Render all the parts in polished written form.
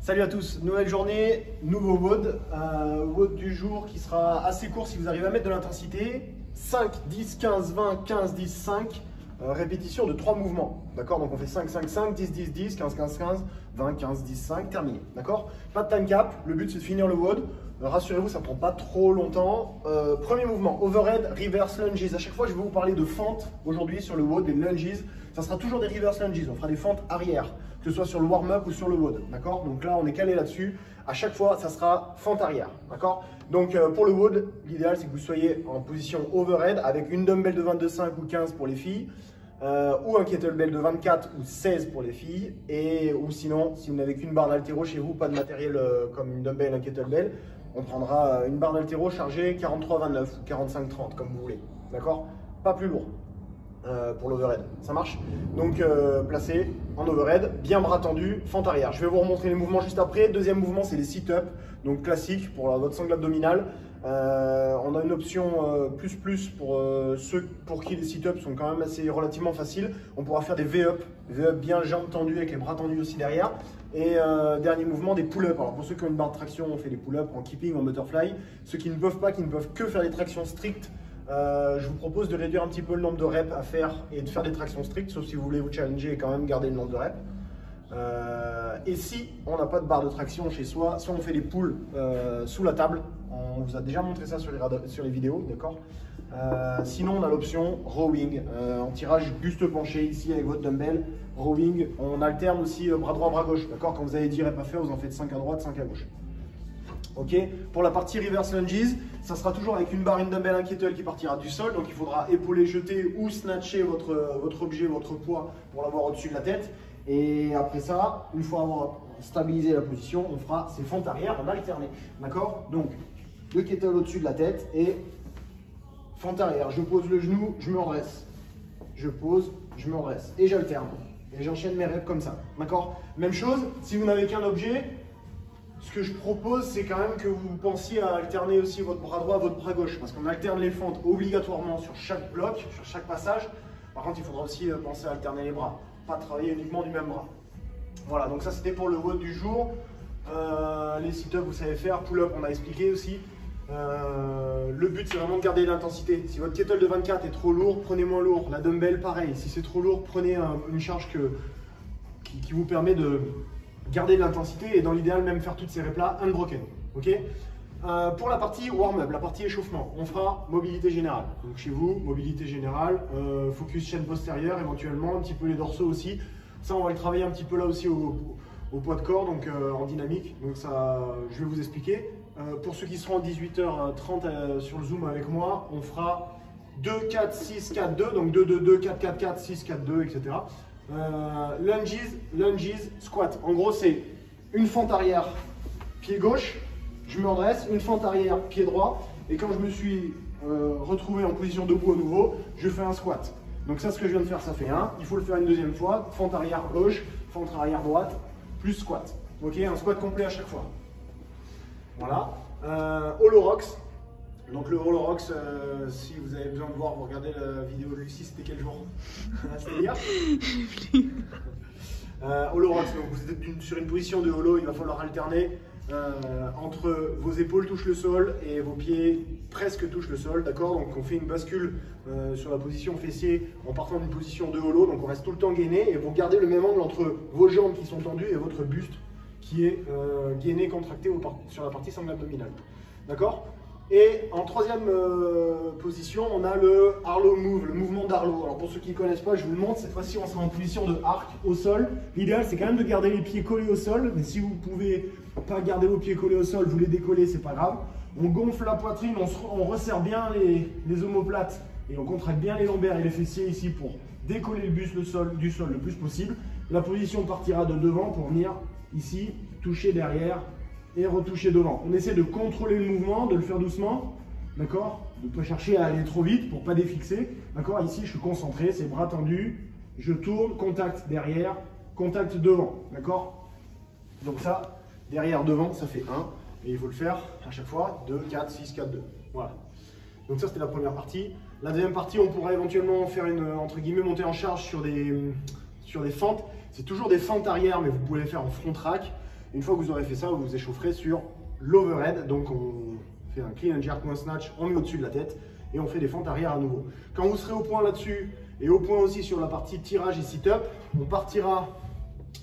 Salut à tous, nouvelle journée, nouveau WOD. WOD du jour qui sera assez court si vous arrivez à mettre de l'intensité. 5, 10, 15, 20, 15, 10, 5. Répétition de 3 mouvements. D'accord? Donc on fait 5, 5, 5, 10, 10, 10, 15, 15, 15, 20, 15, 10, 5, terminé. D'accord? Pas de time cap, le but c'est de finir le WOD. Rassurez-vous, ça ne prend pas trop longtemps. Premier mouvement, overhead, reverse lunges. À chaque fois, je vais vous parler de fentes aujourd'hui sur le WOD, des lunges. Ça sera toujours des reverse lunges. On fera des fentes arrière, que ce soit sur le warm-up ou sur le WOD. D'accord? Donc là, on est calé là-dessus. À chaque fois, ça sera fente arrière. D'accord? Donc pour le WOD, l'idéal, c'est que vous soyez en position overhead avec une dumbbell de 22,5 ou 15 pour les filles. Ou un kettlebell de 24 ou 16 pour les filles, ou sinon, si vous n'avez qu'une barre d'haltéro chez vous, pas de matériel comme une dumbbell, un kettlebell, on prendra une barre d'haltéro chargée 43,29 ou 45,30 comme vous voulez, d'accord? Pas plus lourd pour l'overhead, ça marche? Donc placé en overhead, bien bras tendus, fente arrière. Je vais vous remontrer les mouvements juste après. Deuxième mouvement, c'est les sit-ups, donc classique pour votre sangle abdominale. On a une option plus pour ceux pour qui les sit-ups sont quand même assez relativement faciles. On pourra faire des V-up bien jambes tendues avec les bras tendus aussi derrière. Et dernier mouvement, des pull-ups. Alors pour ceux qui ont une barre de traction, on fait des pull-ups en keeping, en butterfly. Ceux qui ne peuvent pas, qui ne peuvent que faire des tractions strictes, je vous propose de réduire un petit peu le nombre de reps à faire et de faire des tractions strictes, sauf si vous voulez vous challenger et quand même garder le nombre de reps. Et si on n'a pas de barre de traction chez soi, soit on fait des pulls sous la table. On vous a déjà montré ça sur les vidéos, d'accord? Sinon, on a l'option rowing, en tirage buste penché ici avec votre dumbbell. Rowing, on alterne aussi bras droit, bras gauche, d'accord? Quand vous avez 10 reps à faire, vous en faites 5 à droite, 5 à gauche. Ok, pour la partie reverse lunges, ça sera toujours avec une barre, une dumbbell, un kettle qui partira du sol. Donc il faudra épauler, jeter ou snatcher votre objet, votre poids pour l'avoir au-dessus de la tête. Et après ça, une fois avoir stabilisé la position, on fera ces fentes arrière en alterné. D'accord? Donc le kettle au-dessus de la tête et fente arrière. Je pose le genou, je me redresse. Je pose, je me redresse. Et j'alterne. Et j'enchaîne mes reps comme ça. D'accord? Même chose, si vous n'avez qu'un objet, ce que je propose, c'est quand même que vous pensiez à alterner aussi votre bras droit, votre bras gauche. Parce qu'on alterne les fentes obligatoirement sur chaque bloc, sur chaque passage. Par contre, il faudra aussi penser à alterner les bras. Pas travailler uniquement du même bras. Voilà, donc ça c'était pour le WOD du jour. Les sit-ups, vous savez faire. Pull-up, on a expliqué aussi. Le but, c'est vraiment de garder l'intensité. Si votre kettle de 24 est trop lourd, prenez moins lourd. La dumbbell, pareil. Si c'est trop lourd, prenez une charge qui vous permet de garder de l'intensité et dans l'idéal même faire toutes ces reps là unbroken. Ok? Pour la partie warm-up, la partie échauffement, on fera mobilité générale. Donc chez vous, mobilité générale, focus chaîne postérieure éventuellement, un petit peu les dorsaux aussi. Ça, on va le travailler un petit peu là aussi au poids de corps, donc en dynamique. Donc ça, je vais vous expliquer. Pour ceux qui seront à 18h30 sur le Zoom avec moi, on fera 2, 4, 6, 4, 2. Donc 2, 2, 2, 4, 4, 4, 6, 4, 2, etc. Lunges, squat. En gros, c'est une fente arrière, pied gauche. Je me redresse, une fente arrière, pied droit. Et quand je me suis retrouvé en position debout à nouveau, je fais un squat. Donc ça, ce que je viens de faire, ça fait 1. Il faut le faire une deuxième fois. Fente arrière gauche, fente arrière droite, plus squat. Ok, un squat complet à chaque fois. Voilà. Holorox. Donc le Holorox, si vous avez besoin de voir, vous regardez la vidéo de Lucie, c'était quel jour? C'était hier. Holorox, donc vous êtes sur une position de holo, il va falloir alterner entre vos épaules touchent le sol et vos pieds presque touchent le sol, d'accord? Donc on fait une bascule sur la position fessier en partant d'une position de holo, donc on reste tout le temps gainé et vous gardez le même angle entre vos jambes qui sont tendues et votre buste qui est gainé, contracté sur la partie sangle abdominale, d'accord? Et en troisième position, on a le Harlow Move, le mouvement d'Harlow. Alors pour ceux qui ne connaissent pas, je vous le montre. Cette fois-ci, on sera en position de arc au sol. L'idéal, c'est quand même de garder les pieds collés au sol. Mais si vous ne pouvez pas garder vos pieds collés au sol, vous les décollez, c'est pas grave. On gonfle la poitrine, on resserre bien les omoplates et on contracte bien les lombaires et les fessiers ici pour décoller le buste du sol le plus possible. La position partira de devant pour venir ici, toucher derrière et retoucher devant. On essaie de contrôler le mouvement, de le faire doucement, d'accord? De ne pas chercher à aller trop vite pour ne pas défixer, d'accord? Ici, je suis concentré, c'est bras tendus, je tourne, contact derrière, contact devant, d'accord? Donc ça, derrière, devant, ça fait 1, et il faut le faire à chaque fois, 2, 4, 6, 4, 2, voilà. Donc ça, c'était la première partie. La deuxième partie, on pourrait éventuellement faire une, entre guillemets, montée en charge sur des fentes. C'est toujours des fentes arrière, mais vous pouvez les faire en front rack. Une fois que vous aurez fait ça, vous vous échaufferez sur l'overhead. Donc on fait un clean and jerk ou un snatch, on met au-dessus de la tête et on fait des fentes arrière à nouveau. Quand vous serez au point là-dessus et au point aussi sur la partie tirage et sit-up, on partira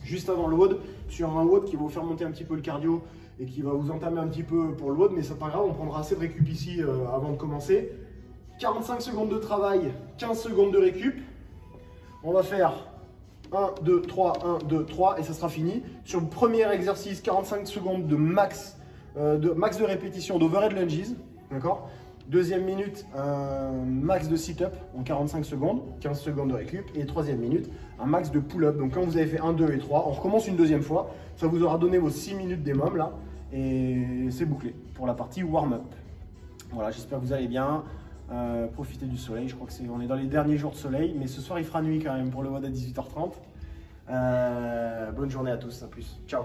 juste avant le WOD sur un WOD qui va vous faire monter un petit peu le cardio et qui va vous entamer un petit peu pour le WOD, mais c'est pas grave, on prendra assez de récup ici avant de commencer. 45 secondes de travail, 15 secondes de récup. On va faire 1, 2, 3, 1, 2, 3 et ça sera fini. Sur le premier exercice, 45 secondes de max de répétition d'overhead lunges, d'accord. Deuxième minute, un max de sit-up en 45 secondes, 15 secondes de récup. Et troisième minute, un max de pull-up. Donc quand vous avez fait 1, 2 et 3, on recommence une deuxième fois. Ça vous aura donné vos 6 minutes des mômes là. Et c'est bouclé pour la partie warm-up. Voilà, j'espère que vous allez bien. Profitez du soleil, je crois qu'on est dans les derniers jours de soleil. Mais ce soir, il fera nuit quand même pour le WOD à 18h30. Bonne journée à tous, à plus. Ciao.